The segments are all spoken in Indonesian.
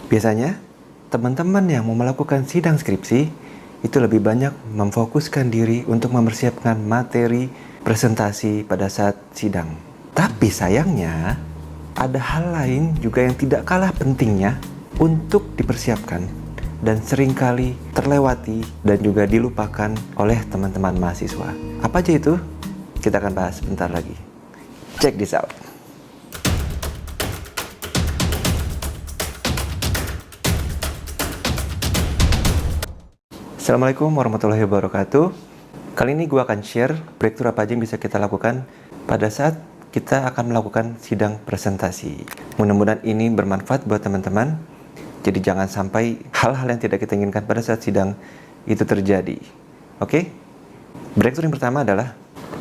Biasanya, teman-teman yang mau melakukan sidang skripsi itu lebih banyak memfokuskan diri untuk mempersiapkan materi presentasi pada saat sidang. Tapi sayangnya, ada hal lain juga yang tidak kalah pentingnya untuk dipersiapkan dan seringkali terlewati dan juga dilupakan oleh teman-teman mahasiswa. Apa aja itu? Kita akan bahas sebentar lagi. Check this out. Assalamualaikum warahmatullahi wabarakatuh. Kali ini gue akan share breakthrough apa aja yang bisa kita lakukan pada saat kita akan melakukan sidang presentasi. Mudah-mudahan ini bermanfaat buat teman-teman. Jadi jangan sampai hal-hal yang tidak kita inginkan pada saat sidang itu terjadi. Oke? Breakthrough yang pertama adalah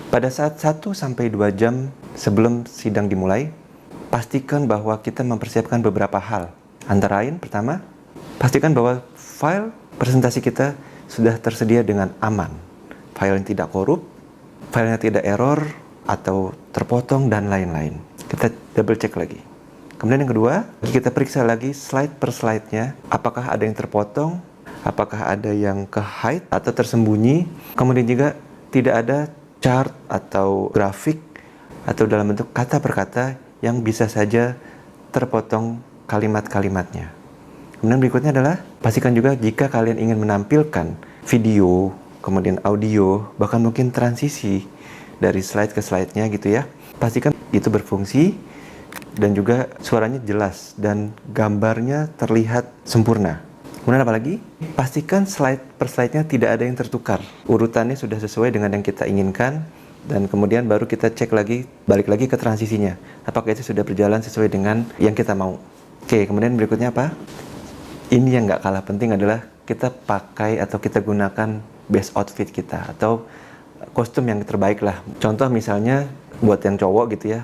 pada saat 1-2 jam sebelum sidang dimulai, pastikan bahwa kita mempersiapkan beberapa hal. Antara lain, pertama, pastikan bahwa file presentasi kita sudah tersedia dengan aman. File yang tidak korup, file yang tidak error, atau terpotong, dan lain-lain. Kita double check lagi. Kemudian yang kedua, kita periksa lagi slide per slide-nya. Apakah ada yang terpotong, apakah ada yang ke-hide atau tersembunyi. Kemudian juga tidak ada chart atau grafik atau dalam bentuk kata per kata yang bisa saja terpotong kalimat-kalimatnya. Kemudian berikutnya adalah pastikan juga jika kalian ingin menampilkan video, kemudian audio, bahkan mungkin transisi dari slide ke slide-nya gitu ya. Pastikan itu berfungsi dan juga suaranya jelas dan gambarnya terlihat sempurna. Kemudian apa lagi? Pastikan slide per slide-nya tidak ada yang tertukar. Urutannya sudah sesuai dengan yang kita inginkan dan kemudian baru kita cek lagi, balik lagi ke transisinya. Apakah itu sudah berjalan sesuai dengan yang kita mau. Oke, kemudian berikutnya apa? Ini yang nggak kalah penting adalah kita pakai atau kita gunakan best outfit kita atau kostum yang terbaik lah. Contoh misalnya buat yang cowok gitu ya,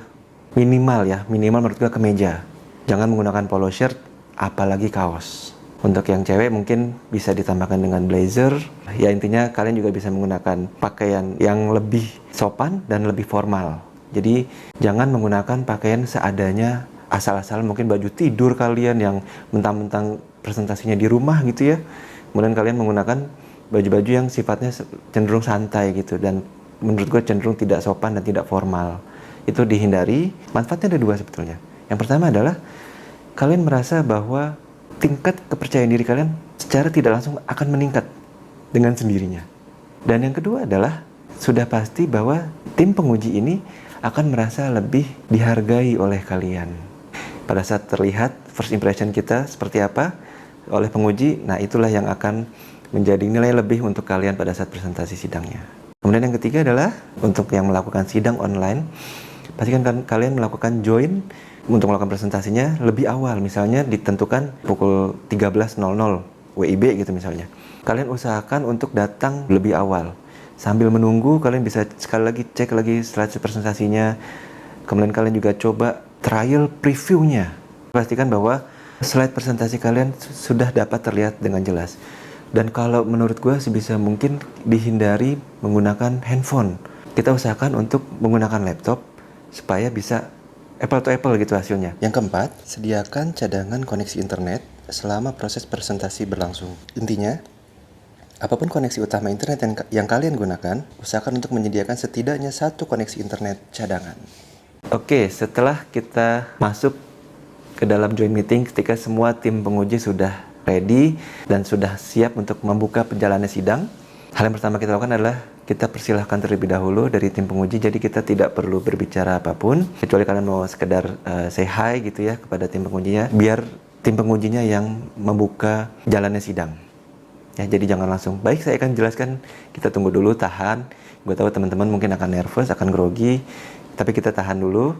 minimal menurut gue kemeja. Jangan menggunakan polo shirt, apalagi kaos. Untuk yang cewek mungkin bisa ditambahkan dengan blazer. Ya intinya kalian juga bisa menggunakan pakaian yang lebih sopan dan lebih formal. Jadi jangan menggunakan pakaian seadanya, asal-asal mungkin baju tidur kalian yang mentang-mentang presentasinya di rumah gitu ya. Kemudian kalian menggunakan baju-baju yang sifatnya cenderung santai gitu dan menurut gue cenderung tidak sopan dan tidak formal. Itu dihindari. Manfaatnya ada dua sebetulnya. Yang pertama adalah kalian merasa bahwa tingkat kepercayaan diri kalian secara tidak langsung akan meningkat dengan sendirinya. Dan yang kedua adalah sudah pasti bahwa tim penguji ini akan merasa lebih dihargai oleh kalian. Pada saat terlihat first impression kita seperti apa oleh penguji, nah itulah yang akan menjadi nilai lebih untuk kalian pada saat presentasi sidangnya. Kemudian yang ketiga adalah untuk yang melakukan sidang online, pastikan kalian melakukan join untuk melakukan presentasinya lebih awal, misalnya ditentukan pukul 13.00 WIB gitu misalnya. Kalian usahakan untuk datang lebih awal. Sambil menunggu, kalian bisa sekali lagi cek lagi slide presentasinya. Kemudian kalian juga coba trial previewnya. Pastikan bahwa slide presentasi kalian sudah dapat terlihat dengan jelas. Dan kalau menurut gue sebisa mungkin dihindari menggunakan handphone. Kita usahakan untuk menggunakan laptop supaya bisa apple to apple gitu hasilnya. Yang keempat, sediakan cadangan koneksi internet selama proses presentasi berlangsung. Intinya, apapun koneksi utama internet yang kalian gunakan, usahakan untuk menyediakan setidaknya satu koneksi internet cadangan. Oke, setelah kita masuk ke dalam join meeting ketika semua tim penguji sudah ready dan sudah siap untuk membuka perjalanan sidang, hal yang pertama kita lakukan adalah kita persilahkan terlebih dahulu dari tim penguji. Jadi kita tidak perlu berbicara apapun kecuali kalian mau sekedar say hi gitu ya kepada tim pengujinya, biar tim pengujinya yang membuka jalannya sidang. Ya, jadi jangan langsung, baik saya akan jelaskan, kita tunggu dulu, tahan. Gue tahu teman-teman mungkin akan nervous, akan grogi, tapi kita tahan dulu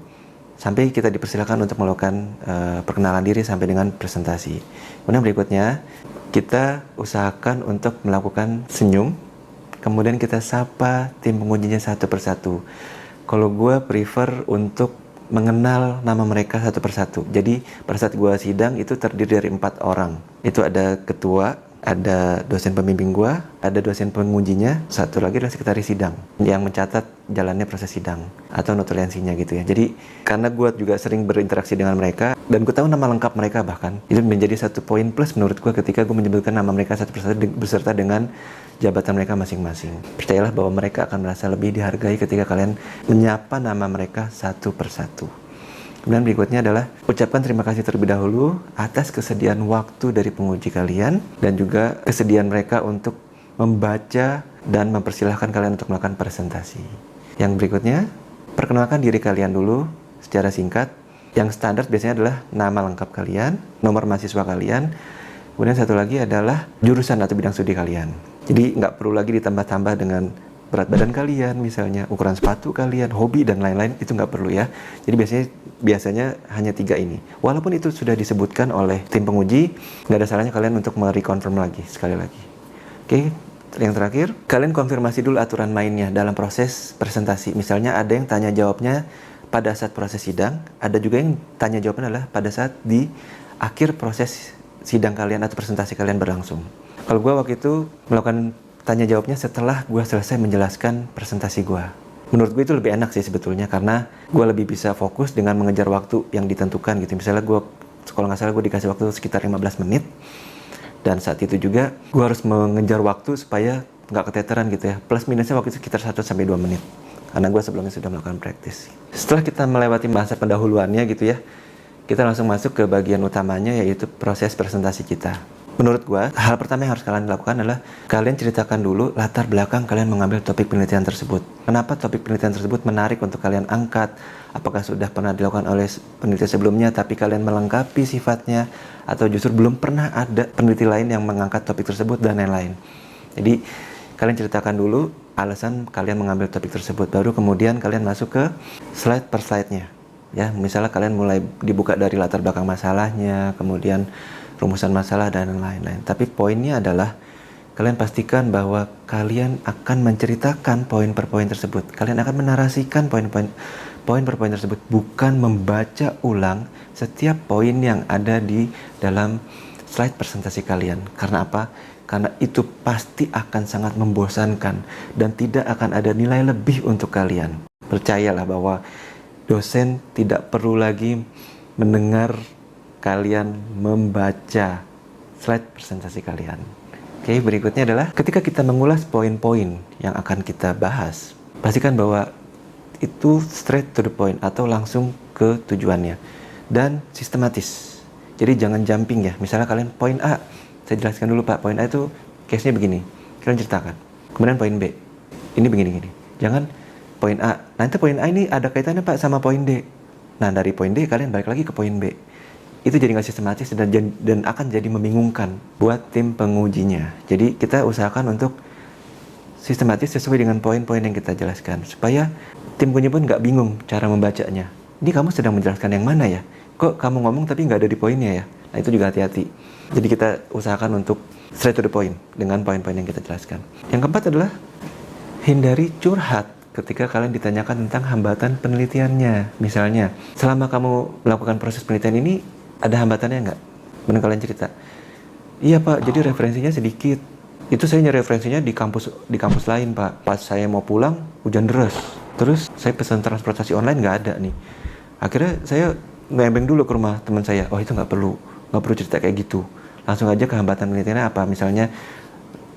sampai kita dipersilakan untuk melakukan perkenalan diri sampai dengan presentasi. Kemudian berikutnya, kita usahakan untuk melakukan senyum, kemudian kita sapa tim pengujinya satu persatu. Kalau gue prefer untuk mengenal nama mereka satu persatu. Jadi pada saat gue sidang itu terdiri dari 4 orang. Itu ada ketua, ada dosen pembimbing gua, ada dosen pengujinya, satu lagi adalah sekretaris sidang yang mencatat jalannya proses sidang atau notulensinya gitu ya. Jadi karena gua juga sering berinteraksi dengan mereka dan gua tahu nama lengkap mereka, bahkan itu menjadi satu poin plus menurut gua ketika gua menyebutkan nama mereka satu persatu beserta dengan jabatan mereka masing-masing. Percayalah bahwa mereka akan merasa lebih dihargai ketika kalian menyapa nama mereka satu persatu. Kemudian berikutnya adalah ucapkan terima kasih terlebih dahulu atas kesediaan waktu dari penguji kalian dan juga kesediaan mereka untuk membaca dan mempersilahkan kalian untuk melakukan presentasi. Yang berikutnya, perkenalkan diri kalian dulu secara singkat. Yang standar biasanya adalah nama lengkap kalian, nomor mahasiswa kalian, kemudian satu lagi adalah jurusan atau bidang studi kalian. Jadi nggak perlu lagi ditambah-tambah dengan berat badan kalian, misalnya ukuran sepatu kalian, hobi dan lain-lain, itu nggak perlu ya. Jadi biasanya hanya 3 ini. Walaupun itu sudah disebutkan oleh tim penguji, nggak ada salahnya kalian untuk mereconfirm lagi sekali lagi. Oke, yang terakhir, kalian konfirmasi dulu aturan mainnya dalam proses presentasi. Misalnya ada yang tanya jawabnya pada saat proses sidang, ada juga yang tanya jawabnya adalah pada saat di akhir proses sidang kalian atau presentasi kalian berlangsung. Kalau gue waktu itu melakukan tanya jawabnya setelah gue selesai menjelaskan presentasi gue. Menurut gue itu lebih enak sih sebetulnya, karena gue lebih bisa fokus dengan mengejar waktu yang ditentukan gitu. Misalnya kalau nggak salah gue dikasih waktu sekitar 15 menit, dan saat itu juga gue harus mengejar waktu supaya nggak keteteran gitu ya. Plus minusnya waktu itu sekitar 1-2 menit, karena gue sebelumnya sudah melakukan praktis. Setelah kita melewati masa pendahuluannya gitu ya, kita langsung masuk ke bagian utamanya, yaitu proses presentasi kita. Menurut gua, hal pertama yang harus kalian lakukan adalah kalian ceritakan dulu latar belakang kalian mengambil topik penelitian tersebut. Kenapa topik penelitian tersebut menarik untuk kalian angkat? Apakah sudah pernah dilakukan oleh peneliti sebelumnya tapi kalian melengkapi sifatnya, atau justru belum pernah ada peneliti lain yang mengangkat topik tersebut dan lain-lain. Jadi kalian ceritakan dulu alasan kalian mengambil topik tersebut, baru kemudian kalian masuk ke slide per slide-nya. Ya, misalnya kalian mulai dibuka dari latar belakang masalahnya, kemudian rumusan masalah dan lain-lain. Tapi poinnya adalah kalian pastikan bahwa kalian akan menceritakan poin per poin tersebut. Kalian akan menarasikan poin per poin tersebut, bukan membaca ulang setiap poin yang ada di dalam slide presentasi kalian. Karena apa? Karena itu pasti akan sangat membosankan dan tidak akan ada nilai lebih untuk kalian. Percayalah bahwa dosen tidak perlu lagi mendengar kalian membaca slide presentasi kalian. Oke, berikutnya adalah ketika kita mengulas poin-poin yang akan kita bahas, pastikan bahwa itu straight to the point atau langsung ke tujuannya dan sistematis. Jadi jangan jumping ya. Misalnya kalian poin A, saya jelaskan dulu Pak, poin A itu case-nya begini, kalian ceritakan. Kemudian poin B, ini begini-gini. Jangan poin A, nanti poin A ini ada kaitannya Pak sama poin D. Nah, dari poin D kalian balik lagi ke poin B. Itu jadi nggak sistematis dan akan jadi membingungkan buat tim pengujinya. Jadi kita usahakan untuk sistematis sesuai dengan poin-poin yang kita jelaskan, supaya tim penguji pun nggak bingung cara membacanya. Ini kamu sedang menjelaskan yang mana ya? Kok kamu ngomong tapi nggak ada di poinnya ya? Nah, itu juga hati-hati. Jadi kita usahakan untuk straight to the point dengan poin-poin yang kita jelaskan. Yang keempat adalah hindari curhat ketika kalian ditanyakan tentang hambatan penelitiannya. Misalnya, selama kamu melakukan proses penelitian ini, ada hambatannya nggak? Benar kalian cerita, iya Pak, jadi referensinya sedikit. Itu saya nyari referensinya di kampus lain Pak. Pas saya mau pulang, hujan deras. Terus saya pesan transportasi online nggak ada nih. Akhirnya saya nebeng dulu ke rumah teman saya. Oh, itu nggak perlu cerita kayak gitu. Langsung aja ke hambatan penelitiannya apa. Misalnya,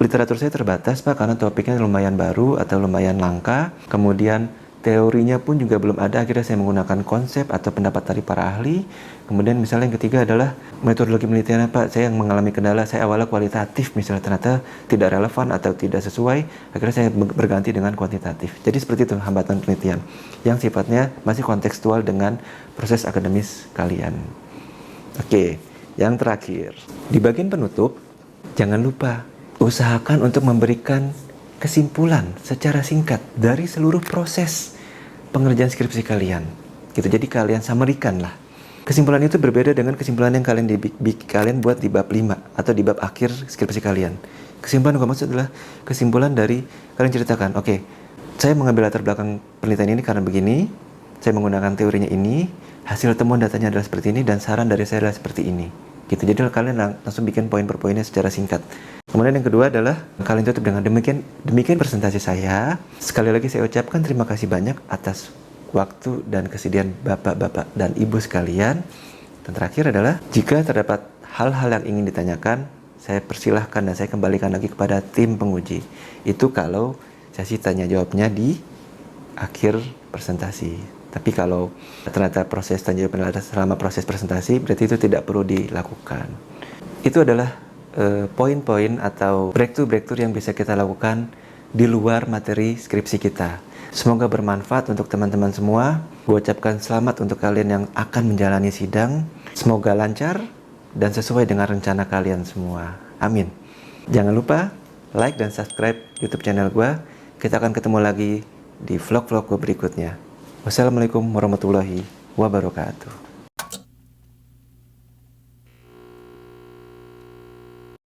literatur saya terbatas Pak, karena topiknya lumayan baru atau lumayan langka. Kemudian teorinya pun juga belum ada, akhirnya saya menggunakan konsep atau pendapat dari para ahli. Kemudian misalnya yang ketiga adalah metodologi penelitiannya Pak, saya yang mengalami kendala, saya awalnya kualitatif, misalnya ternyata tidak relevan atau tidak sesuai, akhirnya saya berganti dengan kuantitatif. Jadi seperti itu hambatan penelitian yang sifatnya masih kontekstual dengan proses akademis kalian. Oke, yang terakhir, di bagian penutup, jangan lupa usahakan untuk memberikan kesimpulan secara singkat dari seluruh proses pengerjaan skripsi kalian. Gitu. Jadi kalian summary-kan lah. Kesimpulan itu berbeda dengan kesimpulan yang kalian buat di bab 5 atau di bab akhir skripsi kalian. Kesimpulan yang gue maksud adalah kesimpulan dari kalian ceritakan, oke, saya mengambil latar belakang penelitian ini karena begini, saya menggunakan teorinya ini, hasil temuan datanya adalah seperti ini, dan saran dari saya adalah seperti ini. gitu. Jadi kalian langsung bikin poin per poinnya secara singkat. Kemudian yang kedua adalah kalian tutup dengan demikian presentasi saya. Sekali lagi saya ucapkan terima kasih banyak atas waktu dan kesediaan bapak-bapak dan ibu sekalian. Dan terakhir adalah jika terdapat hal-hal yang ingin ditanyakan, saya persilahkan dan saya kembalikan lagi kepada tim penguji. Itu kalau sesi tanya jawabnya di akhir presentasi. Tapi kalau ternyata proses tanya jawab adalah selama proses presentasi, berarti itu tidak perlu dilakukan. Itu adalah poin-poin atau breakthrough yang bisa kita lakukan di luar materi skripsi kita. Semoga bermanfaat untuk teman-teman semua. Gue ucapkan selamat untuk kalian yang akan menjalani sidang. Semoga lancar dan sesuai dengan rencana kalian semua. Amin. Jangan lupa like dan subscribe YouTube channel gue. Kita akan ketemu lagi di vlog-vlog gue berikutnya. Wassalamualaikum warahmatullahi wabarakatuh.